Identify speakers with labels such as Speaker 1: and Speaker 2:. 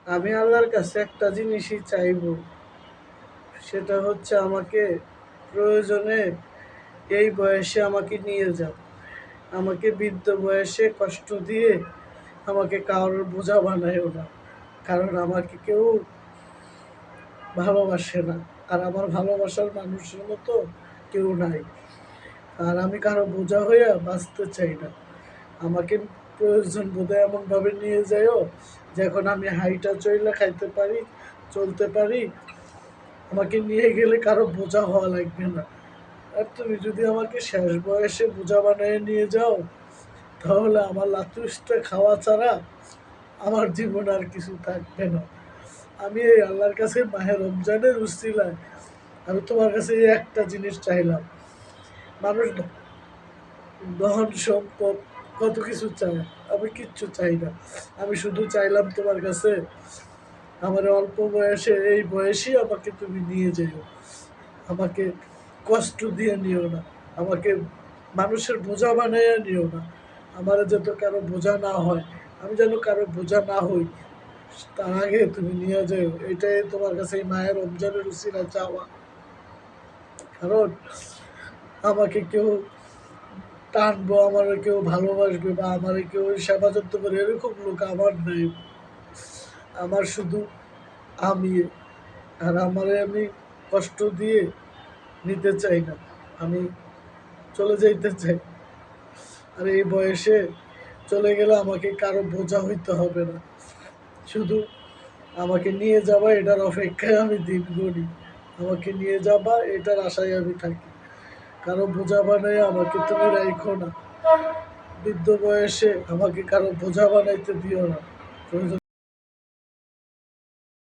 Speaker 1: আমি আল্লাহর কাছে একটা জিনিসই চাইবো, সেটা হচ্ছে আমাকে প্রয়োজনে এই বয়সে আমাকে নিয়ে যাও। আমাকে বৃদ্ধ বয়সে কষ্ট দিয়ে আমাকে কারোর বোঝা বানায়ও না, কারণ আমাকে কেউ ভালোবাসে না। আর আমার ভালোবাসার মানুষের মতো কেউ নাই। আর আমি কারো বোঝা হইয়া বাঁচতে চাই না। আমাকে প্রয়োজন বোধহয় এমনভাবে নিয়ে যাইও যখন আমি হাইটা চইলা খাইতে পারি, চলতে পারি। আমাকে নিয়ে গেলে কারো বোঝা হওয়া লাগবে না। আর তুমি যদি আমাকে শেষ বয়সে বোঝা বানিয়ে নিয়ে যাও, তাহলে আমার লাতুসটা খাওয়া ছাড়া আমার জীবন আর কিছু থাকবে না। আমি এই আল্লাহর কাছে মাহে রমজানের উসিলায় আমি তোমার কাছে এই একটা জিনিস চাইলাম। মানুষ ধন সম্পদ কত কিছু চায়, আমি কিচ্ছু চাই না। আমি শুধু চাইলাম তোমার কাছে আমার অল্প বয়সে, এই বয়সেই আমাকে তুমি নিয়ে যেও। আমাকে কষ্ট দিয়ে নিও না, আমাকে মানুষের বোঝা বানাইয়া নিও না। আমার যাতে কারো বোঝা না হয়, আমি যেন কারো বোঝা না হই, তার আগে তুমি নিয়ে যাও। এটাই তোমার কাছে এই মায়ের রমজানের উসিলা চাওয়া। কারণ আমাকে কেউ টানবো, আমার কেউ ভালোবাসবে বা আমার কেউ সেবা যত্ন করে এরকম লোক আমার নাই। আমার শুধু আমি, আর আমারে আমি কষ্ট দিয়ে নিতে চাই না। আমি চলে যাইতে চাই। আর এই বয়সে চলে গেলে আমাকে কারো বোঝা হইতে হবে না। শুধু আমাকে নিয়ে যাবা এটার অপেক্ষায় আমি দিন গুনি। আমাকে নিয়ে যাবা এটার আশায় আমি থাকি। কারো বোঝা বানাই আমাকে তুমি রাইখো না। বৃদ্ধ বয়সে আমাকে কারো বোঝা বানাইতে দিও না। প্রয়োজন